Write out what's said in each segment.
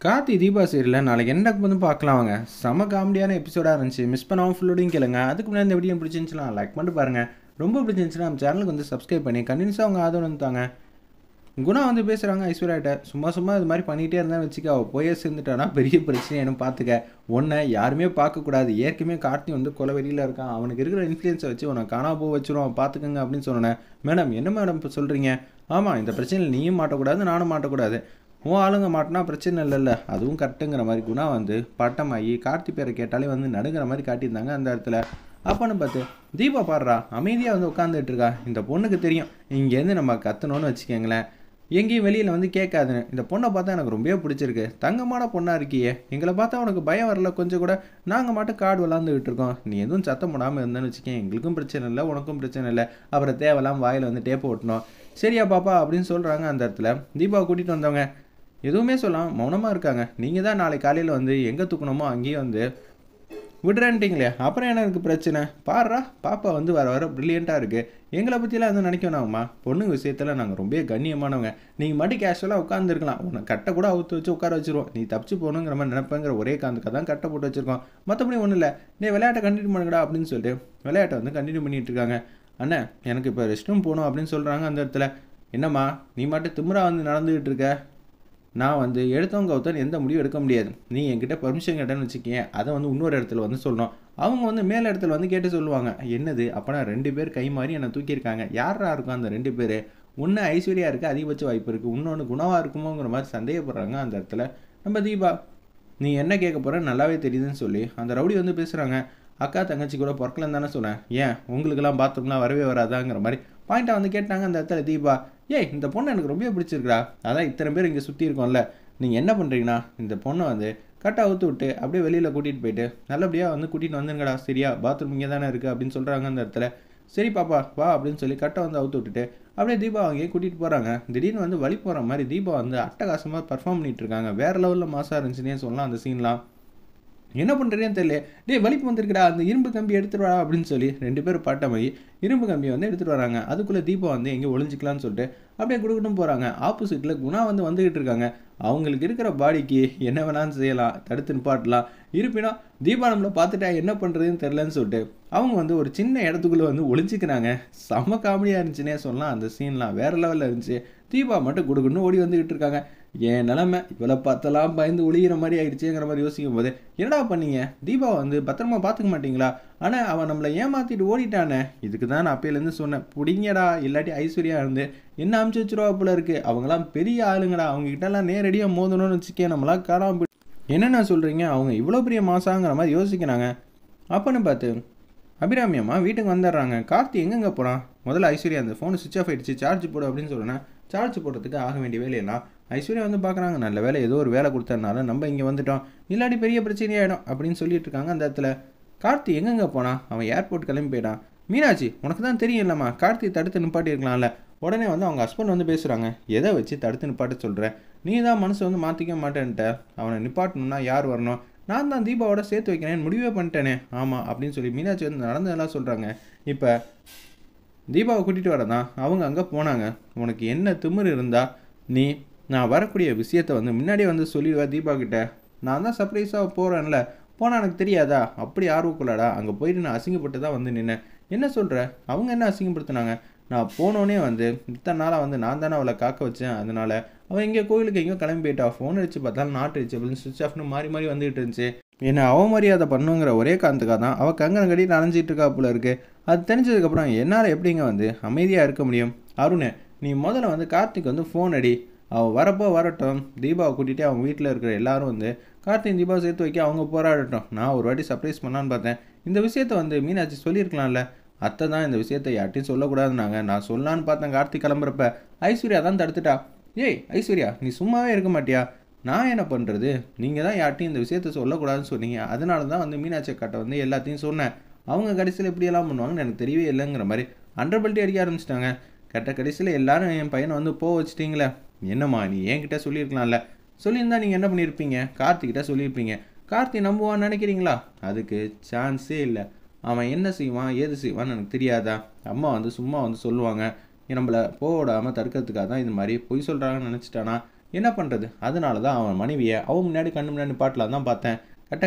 கார்த்தி தீபா சீரியலில் நாளைக்கு என்ன வந்து பார்க்கலாம் வாங்க. செம காமெடியான எபிசோடாக இருந்துச்சு. மிஸ் பண்ணாமல் ஃபுல்லோடையும் கேளுங்க. அதுக்கு முன்னாடி இந்த வீடியோ பிடிச்சிருந்துச்சுன்னா லைக் பண்ணிட்டு பாருங்கள். ரொம்ப பிடிச்சிருந்துச்சுன்னா நம்ம சேனலுக்கு வந்து சப்ஸ்கிரைப் பண்ணி கண்டினியூஸாக அவங்க ஆதரவு வந்துட்டாங்க. குணா வந்து பேசுகிறாங்க ஐஸ்வர்யாட்ட. சும்மா இது மாதிரி பண்ணிகிட்டே இருந்தால் வச்சுக்க, அவள் போயே சேர்ந்துட்டானா பெரிய பிரச்சனை என்ன பார்த்துக்க. உன்னை யாருமே பார்க்கக்கூடாது. ஏற்கனவே கார்த்தி வந்து கொலவெறியில் இருக்கான். அவனுக்கு இருக்கிற இன்ஃப்ளூயன்ஸை வச்சு உன்னை காணா போக வச்சிரும், பார்த்துக்கங்க அப்படின்னு சொன்னேன். மேடம் என்ன மேடம் இப்போ சொல்கிறீங்க? ஆமாம், இந்த பிரச்சனையில் நீயும் மாட்டக்கூடாது, நானும் மாட்டக்கூடாது. உன் ஆளுங்க மாட்டினா பிரச்சனை இல்லைல்ல, அதுவும் கரெக்டுங்கிற மாதிரி குணா வந்து பட்டமாகி கார்த்தி பேரை கேட்டாலே வந்து நடுங்கிற மாதிரி காட்டியிருந்தாங்க அந்த இடத்துல. அப்போன்னு பார்த்து தீபா பாடுறா அமைதியாக வந்து உட்காந்துட்டு இருக்கா. இந்த பொண்ணுக்கு தெரியும் இங்கேருந்து நம்ம கத்தணும்னு வச்சுக்கோங்களேன், எங்கேயும் வெளியில் வந்து கேட்காதுன்னு. இந்த பொண்ணை பார்த்தா எனக்கு ரொம்பவே பிடிச்சிருக்கு, தங்கமான பொண்ணாக இருக்கியே, எங்களை பார்த்தா உனக்கு பயம் வரல கொஞ்சம் கூட? நாங்கள் மட்டும் காடு விளாண்டுக்கிட்டு இருக்கோம், நீ எதுவும் சத்தம் போடாமல் இருந்தேன்னு வச்சுக்கேன், எங்களுக்கும் பிரச்சனை இல்லை உனக்கும் பிரச்சனை இல்லை. அப்புறம் தேவையில்லாமல் வாயில் வந்து டேப்பு ஓட்டணும். சரியா பாப்பா அப்படின்னு சொல்கிறாங்க அந்த இடத்துல. தீபாவை கூட்டிகிட்டு வந்தவங்க எதுவுமே சொல்லாமல் மௌனமாக இருக்காங்க. நீங்கள் தான் நாளைக்கு காலையில் வந்து எங்கே தூக்கணுமோ அங்கேயே வந்து விடுறேன்ட்டிங்களே, அப்புறம் என்ன இருக்குது பிரச்சனை? பாடுறா பாப்பா வந்து வர ப்ரில்லியண்ட்டாக இருக்குது. எங்களை பற்றிலாம் எதுவும் நினைக்கணும்மா, பொண்ணுங்க விஷயத்தில் நாங்கள் ரொம்ப கண்ணியமானவங்க. நீங்கள் மட்டும் கேஷுவலாக உட்காந்துருக்கலாம், உன்னை கட்டை கூட அவுத்து வச்சு உட்கார வச்சுருவோம். நீ தப்பிச்சு போகணுங்கிற மாதிரி நினைப்பேங்கிற ஒரே காந்துக்காக தான் கட்டை போட்டு வச்சுருக்கோம். மற்றபடி ஒன்றும் இல்லை, நீ விளையாட்டை கண்டினியூ பண்ணுங்கடா அப்படின்னு சொல்லிட்டு விளையாட்டை வந்து கண்டினியூ பண்ணிகிட்டு இருக்காங்க. அண்ணே எனக்கு இப்போ ரெஸ்ட் ரூம் போகணும் அப்படின்னு சொல்கிறாங்க அந்த இடத்துல. என்னம்மா நீ மட்டும் திமிரா வந்து நடந்துக்கிட்டு இருக்க? நான் வந்து எடுத்தவங்க ஒருத்தர் எந்த முடிவும் எடுக்க முடியாது. நீ என்கிட்ட பர்மிஷன் கேட்டேன்னு வச்சுக்கேன், அதை வந்து இன்னொரு இடத்துல வந்து சொல்லணும். அவங்க வந்து மேல் இடத்துல வந்து கேட்டு சொல்லுவாங்க. என்னது அப்போனா 2 பேர் கை மாறி என்னை தூக்கியிருக்காங்க, யாரா இருக்கும் அந்த 2 பேர்? ஒன்று ஐஸ்வர்யா இருக்குது, அதிகபட்ச வாய்ப்பு இருக்குது, இன்னொன்று குணவாக இருக்குமோங்கிற மாதிரி சந்தேகப்படுறாங்க அந்த இடத்துல நம்ம தீபா. நீ என்ன கேட்க போகிற நல்லாவே தெரியுதுன்னு சொல்லி அந்த ரவுடி வந்து பேசுகிறாங்க. அக்கா தங்கச்சி கூட பிறக்கலன்னு தானே சொன்னேன், ஏன் உங்களுக்கெல்லாம் பாத்ரூம்லாம் வரவே வராதாங்கிற மாதிரி பாயிண்ட்டாக வந்து கேட்டாங்க அந்த இடத்துல தீபா. ஏய் இந்த பொண்ணை எனக்கு ரொம்ப பிடிச்சிருக்கா, அதான் இத்தனை பேர் இங்கே சுற்றி இருக்கோம்ல, நீங்கள் என்ன பண்ணுறீங்கன்னா இந்த பொண்ணை வந்து கட்டை அவுத்து விட்டு அப்படியே வெளியில் கூட்டிகிட்டு போயிட்டு நல்லபடியாக வந்து கூட்டிகிட்டு வந்துங்கடா, சரியா? பாத்ரூம் இங்கே தானே இருக்குது அப்படின்னு சொல்கிறாங்க அந்த இடத்துல. சரி பாப்பா வா அப்படின்னு சொல்லி கட்டை வந்து அவுத்து விட்டுட்டு அப்படியே தீபா அங்கேயே கூட்டிகிட்டு போகிறாங்க. திடீர்னு வந்து வழி போகிற மாதிரி தீபா வந்து அட்டகாசமாக பர்ஃபார்ம் பண்ணிகிட்டு இருக்காங்க. வேறு லெவலில் மாசாக இருந்துச்சுன்னே சொல்லலாம் அந்த சீன்லாம். என்ன பண்ணுறேன்னு தெரியல, டேய் வலிப்பு வந்திருக்குடா, அந்த இரும்பு கம்பி எடுத்துட்டு வா அப்படின்னு சொல்லி 2 பேரும் பாட்டமாகி இரும்பு கம்பியை வந்து எடுத்துகிட்டு வராங்க. அதுக்குள்ளே தீபா வந்து எங்கே ஒளிஞ்சிக்கலான்னு சொல்லிட்டு அப்படியே குடுக்கட்டும் போகிறாங்க. ஆப்போசிட்டில் குணா வந்து வந்துக்கிட்டு இருக்காங்க. அவங்களுக்கு இருக்கிற பாடிக்கு என்ன வேணாலும் செய்யலாம், தடுத்து நிப்பாட்டலாம். இருப்பினும் தீபா நம்மளை பார்த்துட்டா என்ன பண்ணுறதுன்னு தெரிலன்னு சொல்லிட்டு அவங்க வந்து ஒரு சின்ன இடத்துக்குள்ளே வந்து ஒளிஞ்சிக்கிறாங்க. செம்ம காமெடியாக இருந்துச்சுன்னே சொல்லலாம். அந்த சீன்லாம் வேறு லெவலில் இருந்துச்சு. தீபா மட்டும் குடுக்குன்னு ஓடி வந்துக்கிட்டு இருக்காங்க. என் நிலமை இவ்வளோ பார்த்தலாம் பயந்து ஒளிகிற மாதிரி ஆயிடுச்சுங்கிற மாதிரி யோசிக்கும் போது, என்னடா பண்ணீங்க? தீபா வந்து பத்திரமா பார்த்துக்க மாட்டீங்களா? ஆனால் அவன் நம்மளை ஏமாற்றிட்டு ஓடிட்டானே, இதுக்கு தான் நான் அப்பையிலேருந்து சொன்னேன், பிடிங்கடா, இல்லாட்டி ஐஸ்வர்யா இருந்து என்ன அமுச்சு வச்சுருவா போல இருக்குது. அவங்களாம் பெரிய ஆளுங்கடா, அவங்ககிட்டலாம் நேரடியாக மோதணும்னு வச்சுக்கேன், நம்மளாம் காணாமல் என்னென்ன சொல்கிறீங்க? அவங்க இவ்வளோ பெரிய மாசாங்கிற மாதிரி யோசிக்கிறாங்க. அப்போன்னு பார்த்து அபிராமி அம்மா வீட்டுக்கு வந்துடுறாங்க. கார்த்தி எங்கெங்கே போகிறான்? முதல்ல ஐஸ்வர்யா அந்த ஃபோனு சுவிச் ஆஃப் ஆகிடுச்சு, சார்ஜ் போடு அப்படின்னு சொல்கிறேன். சார்ஜ் போடுறதுக்கு ஆக வேண்டிய வேலையெல்லாம் ஐஸ்வர்யா வந்து பார்க்குறாங்க. நல்ல வேலை ஏதோ ஒரு வேலை கொடுத்ததுனால நம்ம இங்கே வந்துட்டோம், இல்லாட்டி பெரிய பிரச்சனையாயிடும் அப்படின்னு சொல்லிட்டு இருக்காங்க அந்த இடத்துல. கார்த்தி எங்கெங்கே போனான்? அவன் ஏர்போர்ட் கிளம்பி போயிட்டான். மீனாட்சி உனக்கு தான் தெரியும் இல்லைம்மா, கார்த்தி தடுத்து நிப்பாட்டி இருக்கலாம்ல. உடனே வந்து அவங்க ஹஸ்பண்ட் வந்து பேசுகிறாங்க. எதை வச்சு தடுத்து நிப்பாட்ட சொல்கிறேன்? நீ தான் மனசை வந்து மாற்றிக்க மாட்டேன்ட்ட. அவனை நிப்பாட்டணும்னா யார் வரணும்? நான் தான் தீபாவோட சேர்த்து வைக்கிறேன் முடிவே பண்ணிட்டேனே. ஆமாம் அப்படின்னு சொல்லி மீனாட்சி வந்து நடந்ததெல்லாம் சொல்கிறாங்க. இப்போ தீபாவை கூட்டிகிட்டு வரதான் அவங்க அங்கே போனாங்க. உனக்கு என்ன திமிரு இருந்தா நீ நான் வரக்கூடிய விஷயத்தை வந்து முன்னாடியே வந்து சொல்லிடுவேன் தீபா கிட்ட. நான் தான் சர்ப்ரைஸாக போகிறேன்ல, போனால் எனக்கு தெரியாதா? அப்படி ஆர்வக்குள்ளாடா, அங்கே போயிட்டு நான் அசிங்கப்பட்டு தான் வந்து நின்னேன். என்ன சொல்கிற? அவங்க என்ன அசிங்கப்படுத்தினாங்க? நான் போனோடனே வந்து இத்தனை நாளாக வந்து நான் தானே அவளை காக்க வச்சேன், அதனால் அவள் எங்கேயோ கோயிலுக்கு எங்கேயோ கிளம்பி போயிட்டா. ஃபோன் அடிச்சு பார்த்தாலும் நாட் அடிச்சு அப்படின்னு சுவிச் ஆஃப்னு மாறி மாறி வந்துகிட்டு இருந்துச்சு. என்னை அவமரியாதை பண்ணுங்கிற ஒரே காரணத்துக்காக தான் அவள் கங்கணம் கட்டி நனைஞ்சிட்டு இருக்கா போல இருக்குது. அது தெரிஞ்சதுக்கப்புறம் என்னால் எப்படிங்க வந்து அமைதியாக இருக்க முடியும்? அருண் நீ முதல்ல வந்து கார்த்திக் வந்து ஃபோன் அடி, அவள் வரப்போ வரட்டும். தீபாவை கூட்டிகிட்டு அவங்க வீட்டில் இருக்கிற எல்லாரும் வந்து கார்த்திக் தீபாவை சேர்த்து வைக்க அவங்க போராடட்டும். நான் ஒரு வாட்டி சர்ப்ரைஸ் பண்ணான்னு பார்த்தேன். இந்த விஷயத்த வந்து மீனாட்சி சொல்லியிருக்கலாம்ல. அத்தை தான் இந்த விஷயத்தை யார்ட்டையும் சொல்லக்கூடாதுன்னாங்க. நான் சொல்லலான்னு பார்த்தேன். கார்த்திக் கிளம்புறப்ப ஐஸ்வர்யா தான் தடுத்துட்டா. ஏய் ஐஸ்வர்யா நீ சும்மாவே இருக்க மாட்டியா? நான் என்ன பண்ணுறது? நீங்கள் தான் யார்ட்டையும் இந்த விஷயத்த சொல்லக்கூடாதுன்னு சொன்னீங்க, அதனால தான் வந்து மீனாட்சி அக்காட்ட வந்து எல்லாத்தையும் சொன்னேன். அவங்க கடைசியில் எப்படியெல்லாம் பண்ணுவாங்கன்னு எனக்கு தெரியவே இல்லைங்கிற மாதிரி அண்டர்பல்ட்டி அடிக்க ஆரம்பிச்சிட்டாங்க. கடைசியில் எல்லாரும் என் பையனை வந்து போக வச்சிட்டிங்களே. என்னம்மா நீ என்கிட்ட சொல்லியிருக்கலாம்ல. சொல்லியிருந்தா நீங்கள் என்ன பண்ணியிருப்பீங்க? கார்த்திக்கிட்ட சொல்லியிருப்பீங்க. கார்த்தி நம்புவான்னு நினைக்கிறீங்களா? அதுக்கு சான்ஸே இல்லை. அவன் என்ன செய்வான் ஏது செய்வான்னு எனக்கு தெரியாதா? அம்மா வந்து சும்மா வந்து சொல்லுவாங்க, நம்மளை போடாமல் தடுக்கிறதுக்காக தான் இது மாதிரி பொய் சொல்கிறாங்கன்னு நினச்சிட்டானா? என்ன பண்ணுறது, அதனால தான் அவன் மனைவியை அவன் முன்னாடி கண்ணு முன்னாடி நிப்பாட்டலாம் தான் பார்த்தேன்.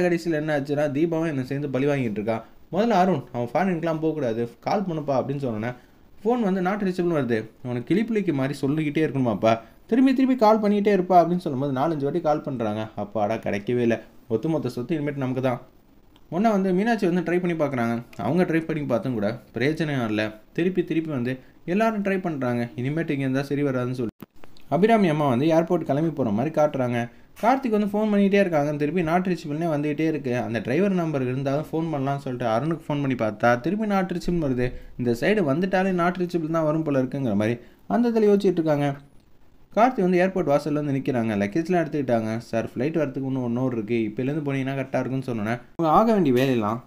கடைசியில் என்ன ஆச்சுன்னா தீபாவும் என்னை சேர்ந்து பழி வாங்கிட்டு இருக்கான். முதல்ல அருண் அவன் ஃபாரினுக்குலாம் போகக்கூடாது, கால் பண்ணுப்பா அப்படின்னு சொன்னேன். ஃபோன் வந்து நாட் ரீச்சபிள்னு வருது. அவனுக்கு கிளிப்பிள்ளைக்கு மாதிரி சொல்லிக்கிட்டே இருக்கணுமாப்பா, திரும்பி கால் பண்ணிகிட்டே இருப்பா அப்படின்னு சொல்லும்போது 4-5 வாட்டி கால் பண்ணுறாங்க. அப்பாடா கிடைக்கவே இல்லை. ஒட்டுமொத்த சொத்து இனிமேட்டு நமக்கு தான். ஒன்றா வந்து மீனாட்சி வந்து ட்ரை பண்ணி பார்க்குறாங்க. அவங்க ட்ரை பண்ணி பார்த்தும் கூட பிரயோஜனம் இல்லை. திருப்பி வந்து எல்லாரும் ட்ரை பண்ணுறாங்க. இனிமேட்டு இங்கே இருந்தால் சரி வராதுன்னு சொல்லி அபிராமி அம்மா வந்து ஏர்போர்ட் கிளம்பி போகிற மாதிரி காட்டுறாங்க. கார்த்திக் வந்து ஃபோன் பண்ணிகிட்டே இருக்காங்க. திருப்பி நாட் ரீச்சபிள்னே வந்துகிட்டே இருக்குது. அந்த டிரைவர் நம்பர் இருந்தாலும் ஃபோன் பண்ணலாம்னு சொல்லிட்டு அருணுக்கு ஃபோன் பண்ணி பார்த்தா திருப்பி நாட் ரீச்சபிள் வருது. இந்த சைடு வந்துட்டாலே நாட் ரீச்சபிள் தான் வரும் போல இருக்குங்கிற மாதிரி அந்த இதில் யோசிச்சுட்டு இருக்காங்க. கார்த்திக் வந்து ஏர்போர்ட் வாசலில் வந்து நிற்கிறாங்க. லக்கேஜ்லாம் எடுத்துக்கிட்டாங்க. சார் ஃப்ளைட் வரத்துக்கு இன்னும் 1 ஹவர் இருக்குது, இப்போலேருந்து போனீங்கன்னா கரெக்டாக இருக்குன்னு சொன்னேன். அவங்க ஆக வேண்டிய வேலையெல்லாம்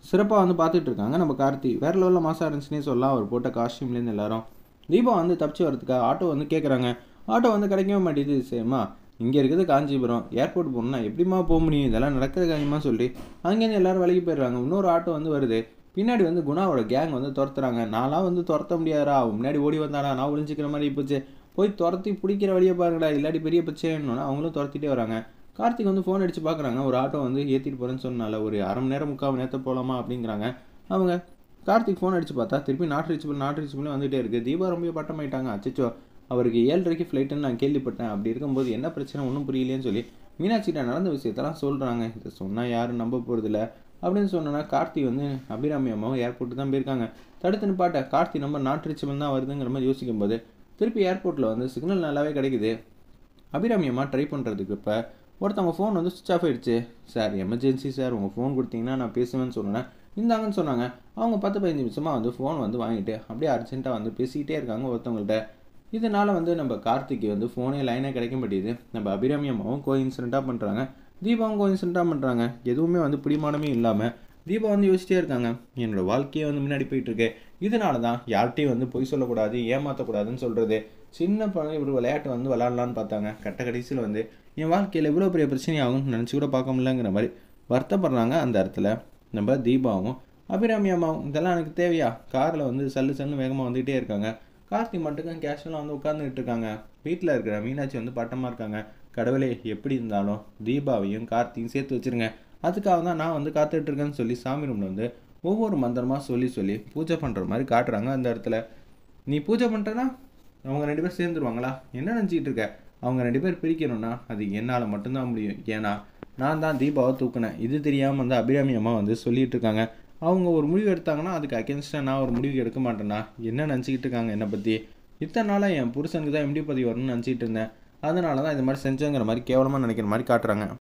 சிறப்பாக வந்து பார்த்துட்டு இருக்காங்க. நம்ம கார்த்தி வேறு லெவலில் மாசாக இருந்துச்சுன்னே சொல்லலாம். அவர் போட்ட காஸ்டியூம்லேருந்து எல்லாரும் தீபா வந்து தப்பிச்சு வரதுக்காக ஆட்டோ வந்து கேட்குறாங்க. ஆட்டோ வந்து கிடைக்கவே மாட்டேது. சரிம்மா இங்கே இருக்குது காஞ்சிபுரம், ஏர்போர்ட் போகணுன்னா எப்படிமா போக முடியும், இதெல்லாம் நடக்கிற காரியமாக சொல்லி அங்கேருந்து எல்லோரும் விலகி போயிடுறாங்க. இன்னொரு ஆட்டோ வந்து வருது. பின்னாடி வந்து குணாவோட கேங் வந்து துரத்துறாங்க. நான்லாம் வந்து துரத்த முடியாதா, அவன் முன்னாடி ஓடி வந்தாடா, நான் ஒளிஞ்சிக்கிற மாதிரி போச்சு, போய் துரத்தி பிடிக்கிற வழியை பாருங்கடா, இல்லாட்டி பெரிய பிரச்சனைன்னு அவங்களும் துரத்திட்டே வராங்க. கார்த்திக் வந்து ஃபோன் அடித்து பார்க்குறாங்க. ஒரு ஆட்டோ வந்து ஏற்றிட்டு போகிறேன்னு சொன்னால ஒரு அரை மணி நேரம் 3/4 மணி நேரத்தை போகலாமா அப்படிங்கிறாங்க. அவங்க கார்த்திக் ஃபோன் அடித்து பார்த்தா திருப்பி நாட் ரீச்சபிள் வந்துகிட்டே இருக்குது. தீபா ரொம்ப பட்டமாயிட்டாங்க. அச்சோ அவருக்கு 7:30 ஃப்ளைட்டுன்னு நான் கேள்விப்பட்டேன். அப்படி இருக்கும்போது என்ன பிரச்சனை ஒன்றும் புரியலேன்னு சொல்லி மீனாட்சிகிட்ட நடந்த விஷயத்தெல்லாம் சொல்கிறாங்க. இதை சொன்னால் யாரும் நம்ப போகிறதில்ல அப்படின்னு சொன்னோன்னா கார்த்திக் வந்து அபிராமி அம்மாவும் ஏர்போர்ட்டு தான் போயிருக்காங்க. தடுத்து நிப்பாட்ட கார்த்திக் நம்பர் நாட் ரீச்சபிள் தான் வருதுங்கிற மாதிரி யோசிக்கும் போது திருப்பி ஏர்போர்ட்டில் வந்து சிக்னல் நல்லாவே கிடைக்குது. அபிராமி அம்மா ட்ரை பண்ணுறதுக்கு இப்போ ஒருத்தவங்க ஃபோன் வந்து சுவிட்ச் ஆஃப் ஆகிடுச்சு. சார் எமர்ஜென்சி சார், உங்கள் ஃபோன் கொடுத்தீங்கன்னா நான் பேசுவேன்னு சொன்னேன். இந்தாங்கன்னு சொன்னாங்க. அவங்க 10-15 நிமிஷமாக வந்து ஃபோன் வந்து வாங்கிட்டு அப்படியே அர்ஜென்ட்டாக வந்து பேசிக்கிட்டே இருக்காங்க ஒருத்தவங்கள்ட்ட. இதனால் வந்து நம்ம கார்த்திக்கு வந்து ஃபோனே லைனே கிடைக்க மாட்டேது. நம்ம அபிராமி அம்மாவும் கோஇன்சிடென்ட்டாக பண்ணுறாங்க. தீபாவும் கோஇன்சிடென்ட்டாக பண்ணுறாங்க. எதுவுமே வந்து பிடிமானமே இல்லாமல் தீபா வந்து யோசிச்சிட்டே இருக்காங்க. என்னோடய வாழ்க்கையே வந்து முன்னாடி போயிட்டுருக்கு. இதனால தான் யார்கிட்டையும் வந்து பொய் சொல்லக்கூடாது, ஏமாற்றக்கூடாதுன்னு சொல்கிறது. சின்ன பழம் இப்படி விளையாட்டு வந்து விளாட்லான்னு பார்த்தாங்க. கடைசியில் வந்து என் வாழ்க்கையில் இவ்வளோ பெரிய பிரச்சனை ஆகும்னு நினச்சி கூட பார்க்க முடியலங்கிற மாதிரி வருத்தப்படுறாங்க. அந்த இடத்துல நம்ம தீபாவும் அபிராமி அம்மாவும் இதெல்லாம் எனக்கு தேவையா, காரில் வந்து சல்லு வேகமாக வந்துகிட்டே இருக்காங்க. கார்த்திக் மட்டும் கேஷுவலாக வந்து உட்காந்துக்கிட்டு இருக்காங்க. வீட்டில் இருக்கிற மீனாட்சி வந்து பட்டமாக இருக்காங்க. கடவுளே எப்படி இருந்தாலும் தீபாவையும் கார்த்தியும் சேர்த்து வச்சுருங்க, அதுக்காக தான் நான் வந்து காத்துட்ருக்கேன்னு சொல்லி சாமி ரூமில் வந்து ஒவ்வொரு மந்திரமாக சொல்லி பூஜை பண்ணுற மாதிரி காட்டுறாங்க. அந்த இடத்துல நீ பூஜை பண்ணுறனா அவங்க 2 பேர் சேர்ந்துருவாங்களா, என்ன நினச்சிக்கிட்டு இருக்க, அவங்க 2 பேர் பிரிக்கணும்னா அது என்னால் மட்டும்தான் முடியும், ஏன்னா நான் தான் தீபாவை தூக்குனேன். இது தெரியாமல் வந்து அபிராமி அம்மா வந்து சொல்லிகிட்டு இருக்காங்க. அவங்க ஒரு முடிவு எடுத்தாங்கன்னா அதுக்கு அகேன்ஸ்டாக நான் ஒரு முடிவு எடுக்க மாட்டேன்னா என்ன நினச்சிக்கிட்டு இருக்காங்க என்னை பற்றி. இத்தனை நாளாக என் புருஷனுக்கு தான் எம்டி பதவி வரணும்னு நினச்சிக்கிட்டு இருந்தேன், அதனால தான் இந்த மாதிரி செஞ்சேங்கிற மாதிரி கேவலமாக நினைக்கிற மாதிரி காட்டுறாங்க.